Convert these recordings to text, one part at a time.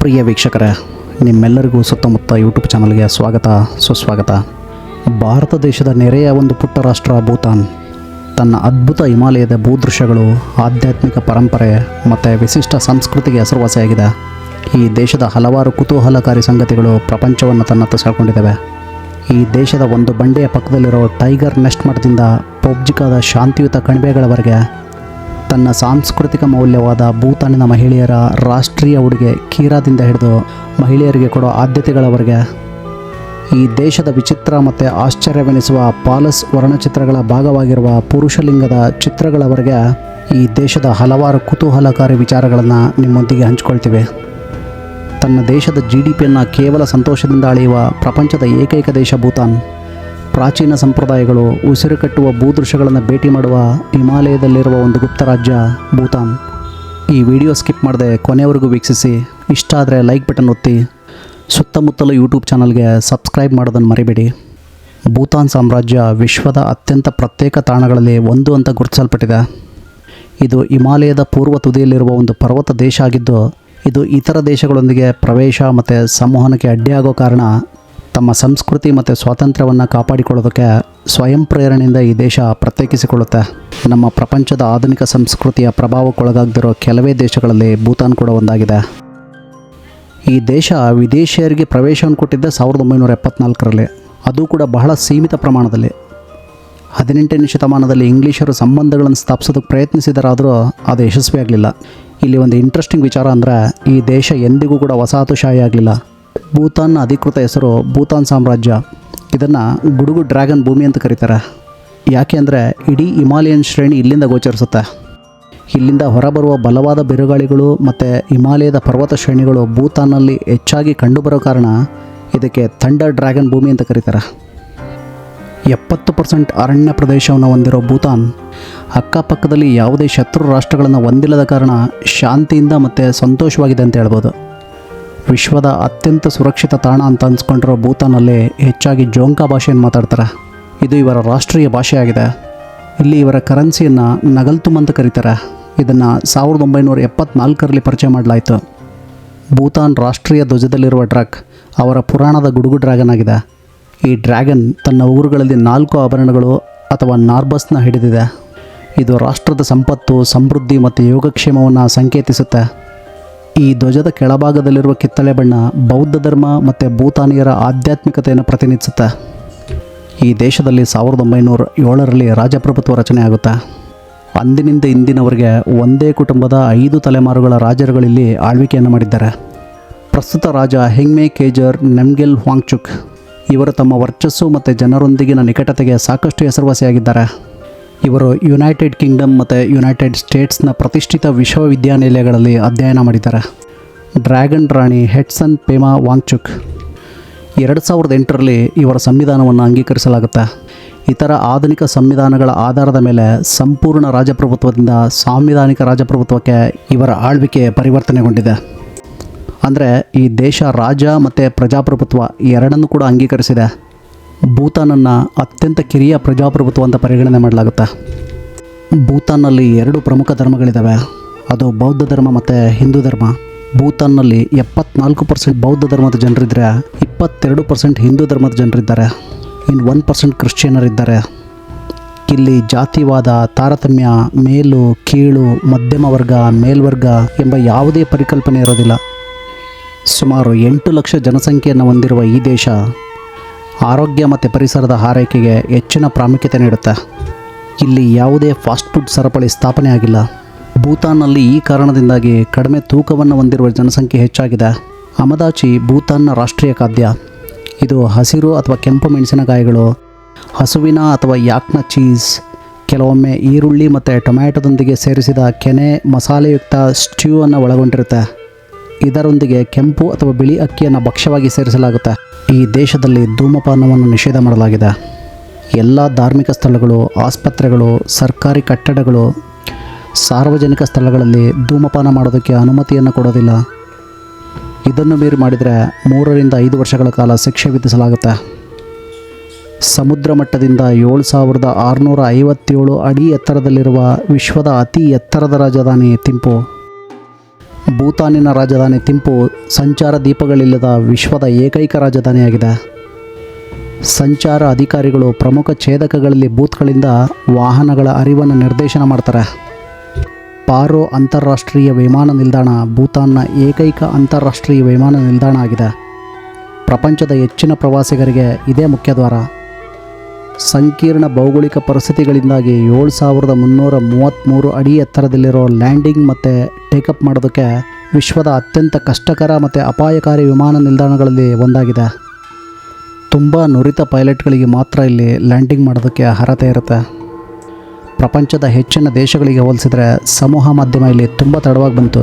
ಪ್ರಿಯ ವೀಕ್ಷಕರೇ, ನಿಮ್ಮೆಲ್ಲರಿಗೂ ಸುತ್ತಮುತ್ತ ಯೂಟ್ಯೂಬ್ ಚಾನಲ್ಗೆ ಸ್ವಾಗತ ಸುಸ್ವಾಗತ. ಭಾರತ ದೇಶದ ನೆರೆಯ ಒಂದು ಪುಟ್ಟ ರಾಷ್ಟ್ರ ಭೂತಾನ್ ತನ್ನ ಅದ್ಭುತ ಹಿಮಾಲಯದ ಭೂದೃಶ್ಯಗಳು, ಆಧ್ಯಾತ್ಮಿಕ ಪರಂಪರೆ ಮತ್ತು ವಿಶಿಷ್ಟ ಸಂಸ್ಕೃತಿಗೆ ಹೆಸರುವಾಸಿಯಾಗಿದೆ. ಈ ದೇಶದ ಹಲವಾರು ಕುತೂಹಲಕಾರಿ ಸಂಗತಿಗಳು ಪ್ರಪಂಚವನ್ನು ತನ್ನತ್ತ ಸೆಳೆಕೊಂಡಿದ್ದಾವೆ. ಈ ದೇಶದ ಒಂದು ಬಂಡೆಯ ಪಕ್ಕದಲ್ಲಿರೋ ಟೈಗರ್ ನೆಸ್ಟ್ ಮಠದಿಂದ ಪೌಬ್ಜಿಕಾದ ಶಾಂತಿಯುತ ಕಣಿವೆಗಳವರೆಗೆ, ತನ್ನ ಸಾಂಸ್ಕೃತಿಕ ಮೌಲ್ಯವಾದ ಭೂತಾನಿನ ಮಹಿಳೆಯರ ರಾಷ್ಟ್ರೀಯ ಉಡುಗೆ ಕೀರಾದಿಂದ ಹಿಡಿದು ಮಹಿಳೆಯರಿಗೆ ಕೊಡೋ ಆದ್ಯತೆಗಳವರೆಗೆ, ಈ ದೇಶದ ವಿಚಿತ್ರ ಮತ್ತು ಆಶ್ಚರ್ಯವೆನಿಸುವ ಪಾಲಸ್ ವರ್ಣಚಿತ್ರಗಳ ಭಾಗವಾಗಿರುವ ಪುರುಷಲಿಂಗದ ಚಿತ್ರಗಳವರೆಗೆ ಈ ದೇಶದ ಹಲವಾರು ಕುತೂಹಲಕಾರಿ ವಿಚಾರಗಳನ್ನು ನಿಮ್ಮೊಂದಿಗೆ ಹಂಚಿಕೊಳ್ತೀವಿ. ತನ್ನ ದೇಶದ GDPಯನ್ನು ಕೇವಲ ಸಂತೋಷದಿಂದ ಅಳೆಯುವ ಪ್ರಪಂಚದ ಏಕೈಕ ದೇಶ ಭೂತಾನ್. ಪ್ರಾಚೀನ ಸಂಪ್ರದಾಯಗಳು, ಉಸಿರು ಕಟ್ಟುವ ಭೂದೃಶ್ಯಗಳನ್ನು ಭೇಟಿ ಮಾಡುವ ಹಿಮಾಲಯದಲ್ಲಿರುವ ಒಂದು ಗುಪ್ತ ರಾಜ್ಯ ಭೂತಾನ್. ಈ ವಿಡಿಯೋ ಸ್ಕಿಪ್ ಮಾಡದೆ ಕೊನೆಯವರೆಗೂ ವೀಕ್ಷಿಸಿ. ಇಷ್ಟ ಆದರೆ ಲೈಕ್ ಬಟನ್ ಒತ್ತಿ. ಸುತ್ತಮುತ್ತಲ ಯೂಟ್ಯೂಬ್ ಚಾನಲ್ಗೆ ಸಬ್ಸ್ಕ್ರೈಬ್ ಮಾಡೋದನ್ನು ಮರಿಬೇಡಿ. ಭೂತಾನ್ ಸಾಮ್ರಾಜ್ಯ ವಿಶ್ವದ ಅತ್ಯಂತ ಪ್ರತ್ಯೇಕ ತಾಣಗಳಲ್ಲಿ ಒಂದು ಅಂತ ಗುರುತಿಸಲ್ಪಟ್ಟಿದೆ. ಇದು ಹಿಮಾಲಯದ ಪೂರ್ವ ತುದಿಯಲ್ಲಿರುವ ಒಂದು ಪರ್ವತ ದೇಶ ಆಗಿದ್ದು, ಇದು ಇತರ ದೇಶಗಳೊಂದಿಗೆ ಪ್ರವೇಶ ಮತ್ತು ಸಂವಹನಕ್ಕೆ ಅಡ್ಡಿಯಾಗೋ ಕಾರಣ ತಮ್ಮ ಸಂಸ್ಕೃತಿ ಮತ್ತು ಸ್ವಾತಂತ್ರ್ಯವನ್ನು ಕಾಪಾಡಿಕೊಳ್ಳೋದಕ್ಕೆ ಸ್ವಯಂ ಪ್ರೇರಣೆಯಿಂದ ಈ ದೇಶ ಪ್ರತ್ಯೇಕಿಸಿಕೊಳ್ಳುತ್ತೆ. ನಮ್ಮ ಪ್ರಪಂಚದ ಆಧುನಿಕ ಸಂಸ್ಕೃತಿಯ ಪ್ರಭಾವಕ್ಕೊಳಗಾಗದಿರೋ ಕೆಲವೇ ದೇಶಗಳಲ್ಲಿ ಭೂತಾನ್ ಕೂಡ ಒಂದಾಗಿದೆ. ಈ ದೇಶ ವಿದೇಶಿಯರಿಗೆ ಪ್ರವೇಶವನ್ನು ಕೊಟ್ಟಿದ್ದ 1974ರಲ್ಲಿ. ಅದು ಕೂಡ ಬಹಳ ಸೀಮಿತ ಪ್ರಮಾಣದಲ್ಲಿ. 18ನೇ ಶತಮಾನದಲ್ಲಿ ಇಂಗ್ಲೀಷರು ಸಂಬಂಧಗಳನ್ನು ಸ್ಥಾಪಿಸೋದಕ್ಕೆ ಪ್ರಯತ್ನಿಸಿದರಾದರೂ ಅದು ಯಶಸ್ವಿಯಾಗಲಿಲ್ಲ. ಇಲ್ಲಿ ಒಂದು ಇಂಟ್ರೆಸ್ಟಿಂಗ್ ವಿಚಾರ ಅಂದರೆ, ಈ ದೇಶ ಎಂದಿಗೂ ಕೂಡ ವಸಾಹತುಶಾಹಿ ಆಗಲಿಲ್ಲ. ಭೂತಾನ್ನ ಅಧಿಕೃತ ಹೆಸರು ಭೂತಾನ್ ಸಾಮ್ರಾಜ್ಯ. ಇದನ್ನು ಗುಡುಗು ಡ್ರ್ಯಾಗನ್ ಭೂಮಿ ಅಂತ ಕರೀತಾರೆ. ಯಾಕೆ ಅಂದರೆ ಇಡೀ ಹಿಮಾಲಯನ್ ಶ್ರೇಣಿ ಇಲ್ಲಿಂದ ಗೋಚರಿಸುತ್ತೆ. ಇಲ್ಲಿಂದ ಹೊರಬರುವ ಬಲವಾದ ಬಿರುಗಾಳಿಗಳು ಮತ್ತು ಹಿಮಾಲಯದ ಪರ್ವತ ಶ್ರೇಣಿಗಳು ಭೂತಾನ್ನಲ್ಲಿ ಹೆಚ್ಚಾಗಿ ಕಂಡುಬರೋ ಕಾರಣ ಇದಕ್ಕೆ ಥಂಡರ್ ಡ್ರ್ಯಾಗನ್ ಭೂಮಿ ಅಂತ ಕರೀತಾರೆ. 70% ಅರಣ್ಯ ಪ್ರದೇಶವನ್ನು ಹೊಂದಿರೋ ಭೂತಾನ್ ಅಕ್ಕಪಕ್ಕದಲ್ಲಿ ಯಾವುದೇ ಶತ್ರು ರಾಷ್ಟ್ರಗಳನ್ನು ಹೊಂದಿಲ್ಲದ ಕಾರಣ ಶಾಂತಿಯಿಂದ ಮತ್ತು ಸಂತೋಷವಾಗಿದೆ ಅಂತ ಹೇಳ್ಬೋದು. ವಿಶ್ವದ ಅತ್ಯಂತ ಸುರಕ್ಷಿತ ತಾಣ ಅಂತ ಅನ್ಸ್ಕೊಂಡಿರೋ ಭೂತಾನಲ್ಲಿ ಹೆಚ್ಚಾಗಿ ಜೋಂಕಾ ಭಾಷೆಯನ್ನು ಮಾತಾಡ್ತಾರೆ. ಇದು ಇವರ ರಾಷ್ಟ್ರೀಯ ಭಾಷೆಯಾಗಿದೆ. ಇಲ್ಲಿ ಇವರ ಕರೆನ್ಸಿಯನ್ನು ನಗಲ್ತುಮ್ ಅಂತ ಕರೀತಾರೆ. ಇದನ್ನು 1974ರಲ್ಲಿ ಪರಿಚಯ ಮಾಡಲಾಯಿತು. ಭೂತಾನ್ ರಾಷ್ಟ್ರೀಯ ಧ್ವಜದಲ್ಲಿರುವ ಡ್ರಗ್ ಅವರ ಪುರಾಣದ ಗುಡುಗು ಡ್ರ್ಯಾಗನ್ ಆಗಿದೆ. ಈ ಡ್ರ್ಯಾಗನ್ ತನ್ನ ಉಗುರುಗಳಲ್ಲಿ 4 ಆಭರಣಗಳು ಅಥವಾ ನಾರ್ಬಸ್ನ ಹಿಡಿದಿದೆ. ಇದು ರಾಷ್ಟ್ರದ ಸಂಪತ್ತು, ಸಮೃದ್ಧಿ ಮತ್ತು ಯೋಗಕ್ಷೇಮವನ್ನು ಸಂಕೇತಿಸುತ್ತೆ. ಈ ಧ್ವಜದ ಕೆಳಭಾಗದಲ್ಲಿರುವ ಕಿತ್ತಳೆ ಬಣ್ಣ ಬೌದ್ಧ ಧರ್ಮ ಮತ್ತು ಭೂತಾನಿಯರ ಆಧ್ಯಾತ್ಮಿಕತೆಯನ್ನು ಪ್ರತಿನಿಧಿಸುತ್ತೆ. ಈ ದೇಶದಲ್ಲಿ 1907ರಲ್ಲಿ ರಾಜಪ್ರಭುತ್ವ ರಚನೆ ಆಗುತ್ತೆ. ಅಂದಿನಿಂದ ಇಂದಿನವರೆಗೆ ಒಂದೇ ಕುಟುಂಬದ 5 ತಲೆಮಾರುಗಳ ರಾಜರುಗಳಿಲ್ಲಿ ಆಳ್ವಿಕೆಯನ್ನು ಮಾಡಿದ್ದಾರೆ. ಪ್ರಸ್ತುತ ರಾಜ ಹೆಂಗ್ಮೆ ಕೇಜರ್ ನಮ್ಗೆಲ್ ವಾಂಗ್ಚುಕ್ ಇವರು ತಮ್ಮ ವರ್ಚಸ್ಸು ಮತ್ತು ಜನರೊಂದಿಗಿನ ನಿಕಟತೆಗೆ ಸಾಕಷ್ಟು ಹೆಸರುವಾಸಿಯಾಗಿದ್ದಾರೆ. ಇವರು ಯುನೈಟೆಡ್ ಕಿಂಗ್ಡಮ್ ಮತ್ತು ಯುನೈಟೆಡ್ ಸ್ಟೇಟ್ಸ್ನ ಪ್ರತಿಷ್ಠಿತ ವಿಶ್ವವಿದ್ಯಾನಿಲಯಗಳಲ್ಲಿ ಅಧ್ಯಯನ ಮಾಡಿದ್ದಾರೆ. ಡ್ರ್ಯಾಗನ್ ರಾಣಿ ಹೆಟ್ಸನ್ ಪೇಮಾ ವಾಂಗ್ಚುಕ್ 2008ರಲ್ಲಿ ಇವರ ಸಂವಿಧಾನವನ್ನು ಅಂಗೀಕರಿಸಲಾಗುತ್ತೆ. ಇತರ ಆಧುನಿಕ ಸಂವಿಧಾನಗಳ ಆಧಾರದ ಮೇಲೆ ಸಂಪೂರ್ಣ ರಾಜಪ್ರಭುತ್ವದಿಂದ ಸಾಂವಿಧಾನಿಕ ರಾಜಪ್ರಭುತ್ವಕ್ಕೆ ಇವರ ಆಳ್ವಿಕೆ ಪರಿವರ್ತನೆಗೊಂಡಿದೆ. ಅಂದರೆ ಈ ದೇಶ ರಾಜ ಮತ್ತು ಪ್ರಜಾಪ್ರಭುತ್ವ ಎರಡನ್ನೂ ಕೂಡ ಅಂಗೀಕರಿಸಿದೆ. ಭೂತಾನನ್ನು ಅತ್ಯಂತ ಕಿರಿಯ ಪ್ರಜಾಪ್ರಭುತ್ವ ಅಂತ ಪರಿಗಣನೆ ಮಾಡಲಾಗುತ್ತೆ. ಭೂತಾನ್ನಲ್ಲಿ 2 ಪ್ರಮುಖ ಧರ್ಮಗಳಿದ್ದಾವೆ. ಅದು ಬೌದ್ಧ ಧರ್ಮ ಮತ್ತು ಹಿಂದೂ ಧರ್ಮ. ಭೂತಾನ್ನಲ್ಲಿ 74% ಬೌದ್ಧ ಧರ್ಮದ ಜನರಿದ್ದರೆ 22% ಹಿಂದೂ ಧರ್ಮದ ಜನರಿದ್ದಾರೆ. ಇನ್ನು 1% ಕ್ರಿಶ್ಚಿಯನರಿದ್ದಾರೆ. ಇಲ್ಲಿ ಜಾತಿವಾದ, ತಾರತಮ್ಯ, ಮೇಲು ಕೀಳು, ಮಧ್ಯಮ ವರ್ಗ, ಮೇಲ್ವರ್ಗ ಎಂಬ ಯಾವುದೇ ಪರಿಕಲ್ಪನೆ ಇರೋದಿಲ್ಲ. ಸುಮಾರು 8 ಲಕ್ಷ ಜನಸಂಖ್ಯೆಯನ್ನು ಹೊಂದಿರುವ ಈ ದೇಶ ಆರೋಗ್ಯ ಮತ್ತು ಪರಿಸರದ ಆರೈಕೆಗೆ ಹೆಚ್ಚಿನ ಪ್ರಾಮುಖ್ಯತೆ ನೀಡುತ್ತೆ. ಇಲ್ಲಿ ಯಾವುದೇ ಫಾಸ್ಟ್ ಫುಡ್ ಸರಪಳಿ ಸ್ಥಾಪನೆ ಆಗಿಲ್ಲ. ಭೂತಾನ್ನಲ್ಲಿ ಈ ಕಾರಣದಿಂದಾಗಿ ಕಡಿಮೆ ತೂಕವನ್ನು ಹೊಂದಿರುವ ಜನಸಂಖ್ಯೆ ಹೆಚ್ಚಾಗಿದೆ. ಅಮದಾಚಿ ಭೂತಾನ್ನ ರಾಷ್ಟ್ರೀಯ ಖಾದ್ಯ. ಇದು ಹಸಿರು ಅಥವಾ ಕೆಂಪು ಮೆಣಸಿನಕಾಯಿಗಳು, ಹಸುವಿನ ಅಥವಾ ಯಾಕ್ನ ಚೀಸ್, ಕೆಲವೊಮ್ಮೆ ಈರುಳ್ಳಿ ಮತ್ತು ಟೊಮ್ಯಾಟೊದೊಂದಿಗೆ ಸೇರಿಸಿದ ಕೆನೆ ಮಸಾಲೆಯುಕ್ತ ಸ್ಟ್ಯೂವನ್ನು ಒಳಗೊಂಡಿರುತ್ತೆ. ಇದರೊಂದಿಗೆ ಕೆಂಪು ಅಥವಾ ಬಿಳಿ ಅಕ್ಕಿಯನ್ನು ಭಕ್ಷ್ಯವಾಗಿ ಸೇರಿಸಲಾಗುತ್ತೆ. ಈ ದೇಶದಲ್ಲಿ ಧೂಮಪಾನವನ್ನು ನಿಷೇಧ ಮಾಡಲಾಗಿದೆ. ಎಲ್ಲ ಧಾರ್ಮಿಕ ಸ್ಥಳಗಳು, ಆಸ್ಪತ್ರೆಗಳು, ಸರ್ಕಾರಿ ಕಟ್ಟಡಗಳು, ಸಾರ್ವಜನಿಕ ಸ್ಥಳಗಳಲ್ಲಿ ಧೂಮಪಾನ ಮಾಡೋದಕ್ಕೆ ಅನುಮತಿಯನ್ನು ಕೊಡೋದಿಲ್ಲ. ಇದನ್ನು ಮೀರಿ ಮಾಡಿದರೆ 3 ರಿಂದ 5 ವರ್ಷಗಳ ಕಾಲ ಶಿಕ್ಷೆ ವಿಧಿಸಲಾಗುತ್ತೆ. ಸಮುದ್ರ ಮಟ್ಟದಿಂದ 7657 ಅಡಿ ಎತ್ತರದಲ್ಲಿರುವ ವಿಶ್ವದ ಅತಿ ಎತ್ತರದ ರಾಜಧಾನಿ ಥಿಂಪು ಭೂತಾನಿನ ರಾಜಧಾನಿ ಥಿಂಪು ಸಂಚಾರ ದೀಪಗಳಿಲ್ಲದ ವಿಶ್ವದ ಏಕೈಕ ರಾಜಧಾನಿಯಾಗಿದೆ. ಸಂಚಾರ ಅಧಿಕಾರಿಗಳು ಪ್ರಮುಖ ಛೇದಕಗಳಲ್ಲಿ ಬೂತ್ಗಳಿಂದ ವಾಹನಗಳ ಹರಿವನ್ನು ನಿರ್ದೇಶನ ಮಾಡ್ತಾರೆ. ಪಾರೋ ಅಂತಾರಾಷ್ಟ್ರೀಯ ವಿಮಾನ ನಿಲ್ದಾಣ ಭೂತಾನ್ನ ಏಕೈಕ ಅಂತಾರಾಷ್ಟ್ರೀಯ ವಿಮಾನ ನಿಲ್ದಾಣ ಆಗಿದೆ. ಪ್ರಪಂಚದ ಹೆಚ್ಚಿನ ಪ್ರವಾಸಿಗರಿಗೆ ಇದೇ ಮುಖ್ಯದ್ವಾರ. ಸಂಕೀರ್ಣ ಭೌಗೋಳಿಕ ಪರಿಸ್ಥಿತಿಗಳಿಂದಾಗಿ 7333 ಅಡಿ ಎತ್ತರದಲ್ಲಿರೋ ಲ್ಯಾಂಡಿಂಗ್ ಮತ್ತು ಟೇಕಪ್ ಮಾಡೋದಕ್ಕೆ ವಿಶ್ವದ ಅತ್ಯಂತ ಕಷ್ಟಕರ ಮತ್ತು ಅಪಾಯಕಾರಿ ವಿಮಾನ ನಿಲ್ದಾಣಗಳಲ್ಲಿ ಒಂದಾಗಿದೆ. ತುಂಬ ನುರಿತ ಪೈಲಟ್ಗಳಿಗೆ ಮಾತ್ರ ಇಲ್ಲಿ ಲ್ಯಾಂಡಿಂಗ್ ಮಾಡೋದಕ್ಕೆ ಅರ್ಹತೆ ಇರುತ್ತೆ. ಪ್ರಪಂಚದ ಹೆಚ್ಚಿನ ದೇಶಗಳಿಗೆ ಹೋಲಿಸಿದರೆ ಸಮೂಹ ಮಾಧ್ಯಮ ಇಲ್ಲಿ ತುಂಬ ತಡವಾಗಿ ಬಂತು.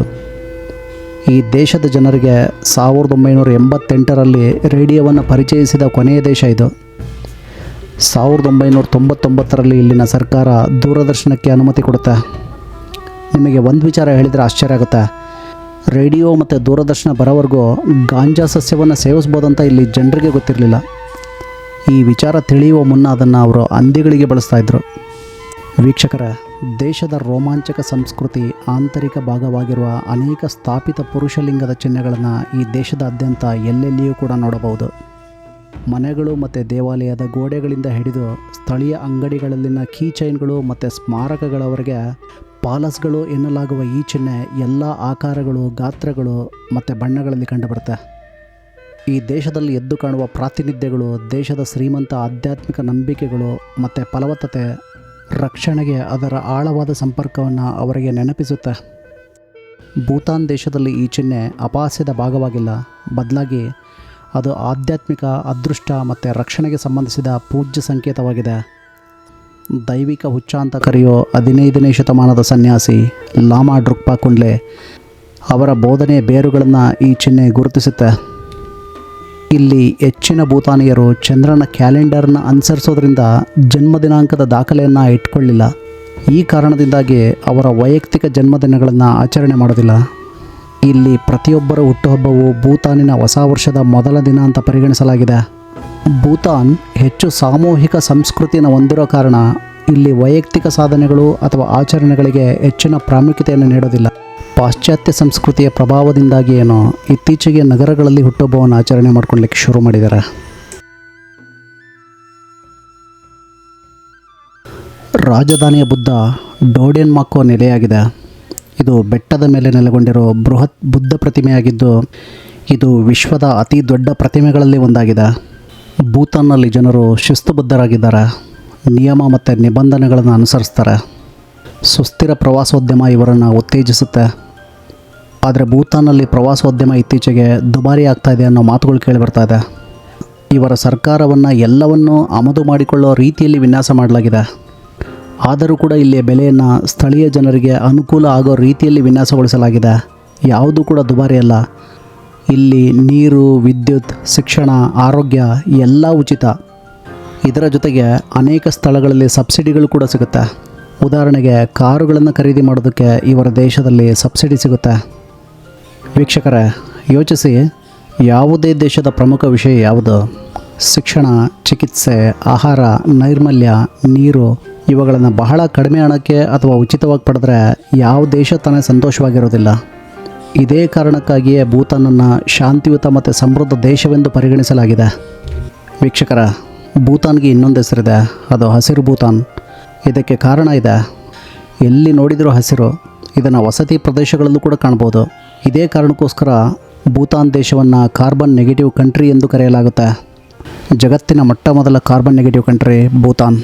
ಈ ದೇಶದ ಜನರಿಗೆ 1988ರಲ್ಲಿ ರೇಡಿಯೋವನ್ನು ಪರಿಚಯಿಸಿದ ಕೊನೆಯ ದೇಶ ಇದು. 1999ರಲ್ಲಿ ಇಲ್ಲಿನ ಸರ್ಕಾರ ದೂರದರ್ಶನಕ್ಕೆ ಅನುಮತಿ ಕೊಡುತ್ತೆ. ನಿಮಗೆ ಒಂದು ವಿಚಾರ ಹೇಳಿದರೆ ಆಶ್ಚರ್ಯ ಆಗುತ್ತೆ. ರೇಡಿಯೋ ಮತ್ತು ದೂರದರ್ಶನ ಬರೋವರೆಗೂ ಗಾಂಜಾ ಸಸ್ಯವನ್ನು ಸೇವಿಸ್ಬೋದಂತ ಇಲ್ಲಿ ಜನರಿಗೆ ಗೊತ್ತಿರಲಿಲ್ಲ. ಈ ವಿಚಾರ ತಿಳಿಯುವ ಮುನ್ನ ಅದನ್ನು ಅವರು ಹಂದಿಗಳಿಗೆ ಬಳಸ್ತಾಯಿದ್ರು. ವೀಕ್ಷಕರೇ, ದೇಶದ ರೋಮಾಂಚಕ ಸಂಸ್ಕೃತಿ ಆಂತರಿಕ ಭಾಗವಾಗಿರುವ ಅನೇಕ ಸ್ಥಾಪಿತ ಪುರುಷಲಿಂಗದ ಚಿಹ್ನೆಗಳನ್ನು ಈ ದೇಶದಾದ್ಯಂತ ಎಲ್ಲೆಲ್ಲಿಯೂ ಕೂಡ ನೋಡಬಹುದು. ಮನೆಗಳು ಮತ್ತು ದೇವಾಲಯದ ಗೋಡೆಗಳಿಂದ ಹಿಡಿದು ಸ್ಥಳೀಯ ಅಂಗಡಿಗಳಲ್ಲಿನ ಕೀ ಚೈನ್ಗಳು ಮತ್ತು ಸ್ಮಾರಕಗಳವರೆಗೆ ಪಾಲಸ್ಗಳು ಎನ್ನಲಾಗುವ ಈ ಚಿಹ್ನೆ ಎಲ್ಲ ಆಕಾರಗಳು, ಗಾತ್ರಗಳು ಮತ್ತು ಬಣ್ಣಗಳಲ್ಲಿ ಕಂಡುಬರುತ್ತೆ. ಈ ದೇಶದಲ್ಲಿ ಎದ್ದು ಕಾಣುವ ಪ್ರಾತಿನಿಧ್ಯಗಳು ದೇಶದ ಶ್ರೀಮಂತ ಆಧ್ಯಾತ್ಮಿಕ ನಂಬಿಕೆಗಳು ಮತ್ತು ಫಲವತ್ತತೆ, ರಕ್ಷಣೆಗೆ ಅದರ ಆಳವಾದ ಸಂಪರ್ಕವನ್ನು ಅವರಿಗೆ ನೆನಪಿಸುತ್ತೆ. ಭೂತಾನ್ ದೇಶದಲ್ಲಿ ಈ ಚಿಹ್ನೆ ಅಪಹಾಸ್ಯದ ಭಾಗವಾಗಿಲ್ಲ, ಬದಲಾಗಿ ಅದು ಆಧ್ಯಾತ್ಮಿಕ, ಅದೃಷ್ಟ ಮತ್ತು ರಕ್ಷಣೆಗೆ ಸಂಬಂಧಿಸಿದ ಪೂಜ್ಯ ಸಂಕೇತವಾಗಿದೆ. ದೈವಿಕ ಹುಚ್ಚ ಅಂತ ಕರೆಯೋ 15ನೇ ಶತಮಾನದ ಸನ್ಯಾಸಿ ಲಾಮಾ ಡ್ರುಕ್ಪಾ ಕುಂಡ್ಲೆ ಅವರ ಬೋಧನೆಯ ಬೇರುಗಳನ್ನು ಈ ಚಿಹ್ನೆ ಗುರುತಿಸುತ್ತೆ. ಇಲ್ಲಿ ಹೆಚ್ಚಿನ ಭೂತಾನಿಯರು ಚಂದ್ರನ ಕ್ಯಾಲೆಂಡರ್ನ ಅನುಸರಿಸೋದ್ರಿಂದ ಜನ್ಮದಿನಾಂಕದ ದಾಖಲೆಯನ್ನು ಇಟ್ಕೊಳ್ಳಿಲ್ಲ. ಈ ಕಾರಣದಿಂದಾಗಿ ಅವರ ವೈಯಕ್ತಿಕ ಜನ್ಮದಿನಗಳನ್ನು ಆಚರಣೆ ಮಾಡೋದಿಲ್ಲ. ಇಲ್ಲಿ ಪ್ರತಿಯೊಬ್ಬರ ಹುಟ್ಟುಹಬ್ಬವು ಭೂತಾನಿನ ಹೊಸ ವರ್ಷದ ಮೊದಲ ದಿನ ಅಂತ ಪರಿಗಣಿಸಲಾಗಿದೆ. ಭೂತಾನ್ ಹೆಚ್ಚು ಸಾಮೂಹಿಕ ಸಂಸ್ಕೃತಿಯನ್ನು ಹೊಂದಿರೋ ಕಾರಣ ಇಲ್ಲಿ ವೈಯಕ್ತಿಕ ಸಾಧನೆಗಳು ಅಥವಾ ಆಚರಣೆಗಳಿಗೆ ಹೆಚ್ಚಿನ ಪ್ರಾಮುಖ್ಯತೆಯನ್ನು ನೀಡೋದಿಲ್ಲ. ಪಾಶ್ಚಾತ್ಯ ಸಂಸ್ಕೃತಿಯ ಪ್ರಭಾವದಿಂದಾಗಿ ಏನೋ ಇತ್ತೀಚೆಗೆ ನಗರಗಳಲ್ಲಿ ಹುಟ್ಟುಹಬ್ಬವನ್ನು ಆಚರಣೆ ಮಾಡ್ಕೊಳ್ಳಿಕ್ಕೆ ಶುರು ಮಾಡಿದ್ದಾರೆ. ರಾಜಧಾನಿಯ ಬುದ್ಧ ಡೋಡೆನ್ಮಾಕ್ಕೋ ನೆಲೆಯಾಗಿದೆ. ಇದು ಬೆಟ್ಟದ ಮೇಲೆ ನೆಲೆಗೊಂಡಿರೋ ಬೃಹತ್ ಬುದ್ಧ ಪ್ರತಿಮೆಯಾಗಿದ್ದು ಇದು ವಿಶ್ವದ ಅತಿ ದೊಡ್ಡ ಪ್ರತಿಮೆಗಳಲ್ಲಿ ಒಂದಾಗಿದೆ. ಭೂತಾನ್ನಲ್ಲಿ ಜನರು ಶಿಸ್ತುಬದ್ಧರಾಗಿದ್ದಾರೆ, ನಿಯಮ ಮತ್ತು ನಿಬಂಧನೆಗಳನ್ನು ಅನುಸರಿಸ್ತಾರೆ. ಸುಸ್ಥಿರ ಪ್ರವಾಸೋದ್ಯಮ ಇವರನ್ನು ಉತ್ತೇಜಿಸುತ್ತೆ. ಆದರೆ ಭೂತಾನ್ನಲ್ಲಿ ಪ್ರವಾಸೋದ್ಯಮ ಇತ್ತೀಚೆಗೆ ದುಬಾರಿ ಆಗ್ತಾ ಇದೆ ಅನ್ನೋ ಮಾತುಗಳು ಕೇಳಿಬರ್ತಾ ಇದೆ. ಇವರ ಸರ್ಕಾರವನ್ನು ಎಲ್ಲವನ್ನೂ ಆಮದು ಮಾಡಿಕೊಳ್ಳೋ ರೀತಿಯಲ್ಲಿ ವಿನ್ಯಾಸ ಮಾಡಲಾಗಿದೆ. ಆದರೂ ಕೂಡ ಇಲ್ಲಿಯ ಬೆಲೆಯನ್ನು ಸ್ಥಳೀಯ ಜನರಿಗೆ ಅನುಕೂಲ ಆಗೋ ರೀತಿಯಲ್ಲಿ ವಿನ್ಯಾಸಗೊಳಿಸಲಾಗಿದೆ. ಯಾವುದೂ ಕೂಡ ದುಬಾರಿ ಅಲ್ಲ. ಇಲ್ಲಿ ನೀರು, ವಿದ್ಯುತ್, ಶಿಕ್ಷಣ, ಆರೋಗ್ಯ ಎಲ್ಲ ಉಚಿತ. ಇದರ ಜೊತೆಗೆ ಅನೇಕ ಸ್ಥಳಗಳಲ್ಲಿ ಸಬ್ಸಿಡಿಗಳು ಕೂಡ ಸಿಗುತ್ತೆ. ಉದಾಹರಣೆಗೆ ಕಾರುಗಳನ್ನು ಖರೀದಿ ಮಾಡೋದಕ್ಕೆ ಇವರ ದೇಶದಲ್ಲಿ ಸಬ್ಸಿಡಿ ಸಿಗುತ್ತೆ. ವೀಕ್ಷಕರೇ, ಯೋಚಿಸಿ, ಯಾವುದೇ ದೇಶದ ಪ್ರಮುಖ ವಿಷಯ ಯಾವುದು? ಶಿಕ್ಷಣ, ಚಿಕಿತ್ಸೆ, ಆಹಾರ, ನೈರ್ಮಲ್ಯ, ನೀರು ಇವುಗಳನ್ನು ಬಹಳ ಕಡಿಮೆ ಹಣಕ್ಕೆ ಅಥವಾ ಉಚಿತವಾಗಿ ಪಡೆದರೆ ಯಾವ ದೇಶ ತಾನೇ ಸಂತೋಷವಾಗಿರೋದಿಲ್ಲ. ಇದೇ ಕಾರಣಕ್ಕಾಗಿಯೇ ಭೂತಾನನ್ನು ಶಾಂತಿಯುತ ಮತ್ತು ಸಮೃದ್ಧ ದೇಶವೆಂದು ಪರಿಗಣಿಸಲಾಗಿದೆ. ವೀಕ್ಷಕರ, ಭೂತಾನ್ಗೆ ಇನ್ನೊಂದು ಹೆಸರಿದೆ, ಅದು ಹಸಿರು ಭೂತಾನ್. ಇದಕ್ಕೆ ಕಾರಣ ಇದೆ. ಎಲ್ಲಿ ನೋಡಿದರೂ ಹಸಿರು. ಇದನ್ನು ವಸತಿ ಪ್ರದೇಶಗಳಲ್ಲೂ ಕೂಡ ಕಾಣ್ಬೋದು. ಇದೇ ಕಾರಣಕ್ಕೋಸ್ಕರ ಭೂತಾನ್ ದೇಶವನ್ನು ಕಾರ್ಬನ್ ನೆಗೆಟಿವ್ ಕಂಟ್ರಿ ಎಂದು ಕರೆಯಲಾಗುತ್ತೆ. ಜಗತ್ತಿನ ಮೊಟ್ಟ ಮೊದಲ ಕಾರ್ಬನ್ ನೆಗೆಟಿವ್ ಕಂಟ್ರಿ ಭೂತಾನ್.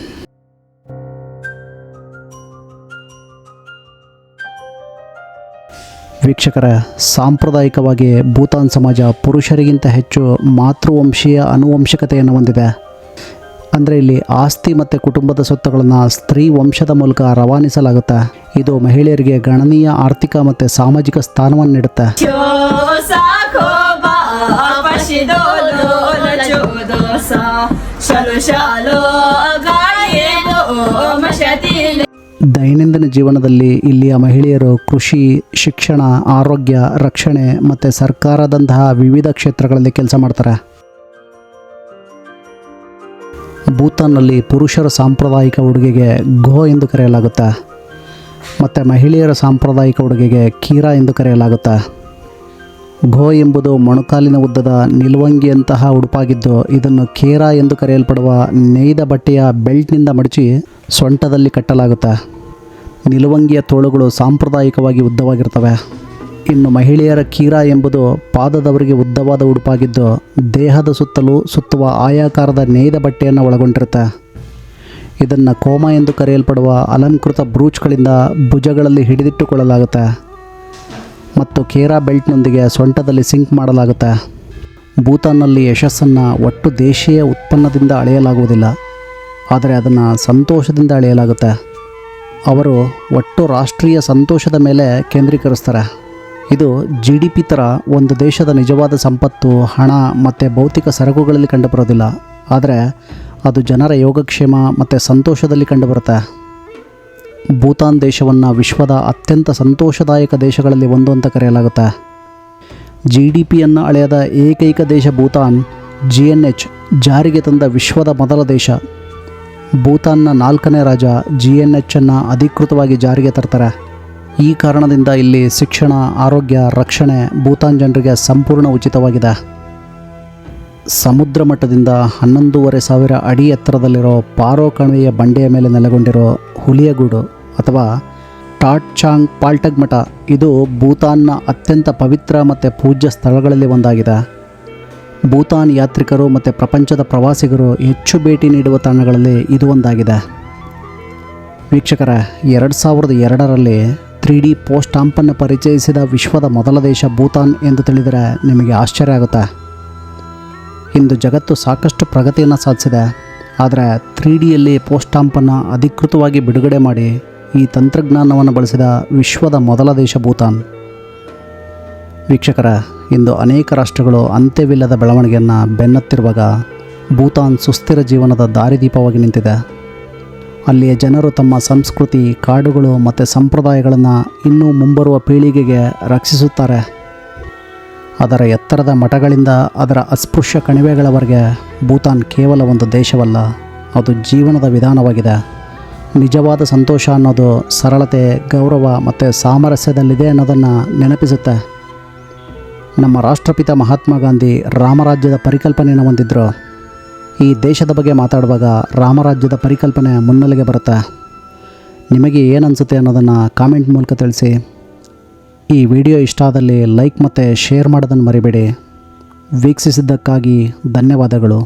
ವೀಕ್ಷಕರೇ, ಸಾಂಪ್ರದಾಯಿಕವಾಗಿ ಭೂತಾನ್ ಸಮಾಜ ಪುರುಷರಿಗಿಂತ ಹೆಚ್ಚು ಮಾತೃವಂಶೀಯ ಆನುವಂಶಿಕತೆಯನ್ನು ಹೊಂದಿದೆ. ಅಂದರೆ ಇಲ್ಲಿ ಆಸ್ತಿ ಮತ್ತು ಕುಟುಂಬದ ಸ್ವತ್ತುಗಳನ್ನು ಸ್ತ್ರೀ ವಂಶದ ಮೂಲಕ ರವಾನಿಸಲಾಗುತ್ತೆ. ಇದು ಮಹಿಳೆಯರಿಗೆ ಗಣನೀಯ ಆರ್ಥಿಕ ಮತ್ತು ಸಾಮಾಜಿಕ ಸ್ಥಾನವನ್ನು ನೀಡುತ್ತೆ. ದೈನಂದಿನ ಜೀವನದಲ್ಲಿ ಇಲ್ಲಿಯ ಮಹಿಳೆಯರು ಕೃಷಿ, ಶಿಕ್ಷಣ, ಆರೋಗ್ಯ, ರಕ್ಷಣೆ ಮತ್ತು ಸರ್ಕಾರದಂತಹ ವಿವಿಧ ಕ್ಷೇತ್ರಗಳಲ್ಲಿ ಕೆಲಸ ಮಾಡ್ತಾರೆ. ಭೂತಾನ್ನಲ್ಲಿ ಪುರುಷರ ಸಾಂಪ್ರದಾಯಿಕ ಉಡುಗೆಗೆ ಗೋ ಎಂದು ಕರೆಯಲಾಗುತ್ತೆ. ಮತ್ತು ಮಹಿಳೆಯರ ಸಾಂಪ್ರದಾಯಿಕ ಉಡುಗೆಗೆ ಕೀರಾ ಎಂದು ಕರೆಯಲಾಗುತ್ತೆ. ಘೋ ಎಂಬುದು ಮೊಣಕಾಲಿನ ಉದ್ದದ ನಿಲುವಂಗಿಯಂತಹ ಉಡುಪಾಗಿದ್ದು ಇದನ್ನು ಖೇರಾ ಎಂದು ಕರೆಯಲ್ಪಡುವ ನೇಯ್ದ ಬಟ್ಟೆಯ ಬೆಲ್ಟ್ನಿಂದ ಮಡಚಿ ಸೊಂಟದಲ್ಲಿ ಕಟ್ಟಲಾಗುತ್ತೆ. ನಿಲುವಂಗಿಯ ತೋಳುಗಳು ಸಾಂಪ್ರದಾಯಿಕವಾಗಿ ಉದ್ದವಾಗಿರ್ತವೆ. ಇನ್ನು ಮಹಿಳೆಯರ ಕೀರಾ ಎಂಬುದು ಪಾದದವರೆಗೆ ಉದ್ದವಾದ ಉಡುಪಾಗಿದ್ದು ದೇಹದ ಸುತ್ತಲೂ ಸುತ್ತುವ ಆಯಾಕಾರದ ನೇಯ್ದ ಬಟ್ಟೆಯನ್ನು ಒಳಗೊಂಡಿರುತ್ತೆ. ಇದನ್ನು ಕೋಮ ಎಂದು ಕರೆಯಲ್ಪಡುವ ಅಲಂಕೃತ ಬ್ರೂಚ್ಗಳಿಂದ ಭುಜಗಳಲ್ಲಿ ಹಿಡಿದಿಟ್ಟುಕೊಳ್ಳಲಾಗುತ್ತೆ ಮತ್ತು ಖೇರಾ ಬೆಲ್ಟ್ನೊಂದಿಗೆ ಸೊಂಟದಲ್ಲಿ ಸಿಂಕ್ ಮಾಡಲಾಗುತ್ತೆ. ಭೂತಾನ್ನಲ್ಲಿ ಯಶಸ್ಸನ್ನು ಒಟ್ಟು ದೇಶೀಯ ಉತ್ಪನ್ನದಿಂದ ಅಳೆಯಲಾಗುವುದಿಲ್ಲ, ಆದರೆ ಅದನ್ನು ಸಂತೋಷದಿಂದ ಅಳೆಯಲಾಗುತ್ತೆ. ಅವರು ಒಟ್ಟು ರಾಷ್ಟ್ರೀಯ ಸಂತೋಷದ ಮೇಲೆ ಕೇಂದ್ರೀಕರಿಸ್ತಾರೆ. ಇದು GDP ಥರ ಒಂದು ದೇಶದ ನಿಜವಾದ ಸಂಪತ್ತು, ಹಣ ಮತ್ತು ಭೌತಿಕ ಸರಕುಗಳಲ್ಲಿ ಕಂಡುಬರೋದಿಲ್ಲ, ಆದರೆ ಅದು ಜನರ ಯೋಗಕ್ಷೇಮ ಮತ್ತು ಸಂತೋಷದಲ್ಲಿ ಕಂಡುಬರುತ್ತೆ. ಭೂತಾನ್ ದೇಶವನ್ನು ವಿಶ್ವದ ಅತ್ಯಂತ ಸಂತೋಷದಾಯಕ ದೇಶಗಳಲ್ಲಿ ಒಂದು ಅಂತ ಕರೆಯಲಾಗುತ್ತೆ. GDPಯನ್ನು ಅಳೆಯದ ಏಕೈಕ ದೇಶ ಭೂತಾನ್. GNH ಜಾರಿಗೆ ತಂದ ವಿಶ್ವದ ಮೊದಲ ದೇಶ. ಭೂತಾನ್ನ 4ನೇ ರಾಜ GNHನ್ನು ಅಧಿಕೃತವಾಗಿ ಜಾರಿಗೆ ತರ್ತಾರೆ. ಈ ಕಾರಣದಿಂದ ಇಲ್ಲಿ ಶಿಕ್ಷಣ, ಆರೋಗ್ಯ, ರಕ್ಷಣೆ ಭೂತಾನ್ ಜನರಿಗೆ ಸಂಪೂರ್ಣ ಉಚಿತವಾಗಿದೆ. ಸಮುದ್ರ ಮಟ್ಟದಿಂದ 11,500 ಅಡಿ ಎತ್ತರದಲ್ಲಿರೋ ಪಾರೋ ಕಣಿವೆಯ ಬಂಡೆಯ ಮೇಲೆ ನೆಲೆಗೊಂಡಿರೋ ಹುಲಿಯಗೂಡು ಅಥವಾ ಟಾಟ್ ಚಾಂಗ್ ಪಾಲ್ಟಗ್ ಮಠ ಇದು ಭೂತಾನ್ನ ಅತ್ಯಂತ ಪವಿತ್ರ ಮತ್ತು ಪೂಜ್ಯ ಸ್ಥಳಗಳಲ್ಲಿ ಒಂದಾಗಿದೆ. ಭೂತಾನ್ ಯಾತ್ರಿಕರು ಮತ್ತು ಪ್ರಪಂಚದ ಪ್ರವಾಸಿಗರು ಹೆಚ್ಚು ಭೇಟಿ ನೀಡುವ ತಾಣಗಳಲ್ಲಿ ಇದು ಒಂದಾಗಿದೆ. ವೀಕ್ಷಕರೇ, 2002ರಲ್ಲಿ 3D ಪೋಸ್ಟ್ ಸ್ಟಾಂಪನ್ನು ಪರಿಚಯಿಸಿದ ವಿಶ್ವದ ಮೊದಲ ದೇಶ ಭೂತಾನ್ ಎಂದು ತಿಳಿದರೆ ನಿಮಗೆ ಆಶ್ಚರ್ಯ ಆಗುತ್ತೆ. ಇಂದು ಜಗತ್ತು ಸಾಕಷ್ಟು ಪ್ರಗತಿಯನ್ನು ಸಾಧಿಸಿದೆ, ಆದರೆ 3Dಯಲ್ಲಿ ಪೋಸ್ಟ್ ಸ್ಟಾಂಪನ್ನು ಅಧಿಕೃತವಾಗಿ ಬಿಡುಗಡೆ ಮಾಡಿ ಈ ತಂತ್ರಜ್ಞಾನವನ್ನು ಬಳಸಿದ ವಿಶ್ವದ ಮೊದಲ ದೇಶ ಭೂತಾನ್. ವೀಕ್ಷಕರೇ, ಇಂದು ಅನೇಕ ರಾಷ್ಟ್ರಗಳು ಅಂತ್ಯವಿಲ್ಲದ ಬೆಳವಣಿಗೆಯನ್ನು ಬೆನ್ನತ್ತಿರುವಾಗ ಭೂತಾನ್ ಸುಸ್ಥಿರ ಜೀವನದ ದಾರಿದೀಪವಾಗಿ ನಿಂತಿದೆ. ಅಲ್ಲಿಯ ಜನರು ತಮ್ಮ ಸಂಸ್ಕೃತಿ, ಕಾಡುಗಳು ಮತ್ತು ಸಂಪ್ರದಾಯಗಳನ್ನು ಇನ್ನೂ ಮುಂಬರುವ ಪೀಳಿಗೆಗೆ ರಕ್ಷಿಸುತ್ತಾರೆ. ಅದರ ಎತ್ತರದ ಮಠಗಳಿಂದ ಅದರ ಅಸ್ಪೃಶ್ಯ ಕಣಿವೆಗಳವರೆಗೆ ಭೂತಾನ್ ಕೇವಲ ಒಂದು ದೇಶವಲ್ಲ, ಅದು ಜೀವನದ ವಿಧಾನವಾಗಿದೆ. ನಿಜವಾದ ಸಂತೋಷ ಅನ್ನೋದು ಸರಳತೆ, ಗೌರವ ಮತ್ತು ಸಾಮರಸ್ಯದಲ್ಲಿದೆ ಅನ್ನೋದನ್ನು ನೆನಪಿಸುತ್ತೆ. ನಮ್ಮ ರಾಷ್ಟ್ರಪಿತ ಮಹಾತ್ಮ ಗಾಂಧಿ ರಾಮರಾಜ್ಯದ ಪರಿಕಲ್ಪನೆಯನ್ನು ಹೊಂದಿದ್ದರು. ಈ ದೇಶದ ಬಗ್ಗೆ ಮಾತಾಡುವಾಗ ರಾಮರಾಜ್ಯದ ಪರಿಕಲ್ಪನೆ ಮುನ್ನೆಲೆಗೆ ಬರುತ್ತೆ. ನಿಮಗೆ ಏನನ್ಸುತ್ತೆ ಅನ್ನೋದನ್ನು ಕಾಮೆಂಟ್ ಮೂಲಕ ತಿಳಿಸಿ. ಈ ವಿಡಿಯೋ ಇಷ್ಟ ಆದಲ್ಲಿ ಲೈಕ್ ಮತ್ತು ಶೇರ್ ಮಾಡೋದನ್ನು ಮರಿಬೇಡಿ. ವೀಕ್ಷಿಸಿದ್ದಕ್ಕಾಗಿ ಧನ್ಯವಾದಗಳು.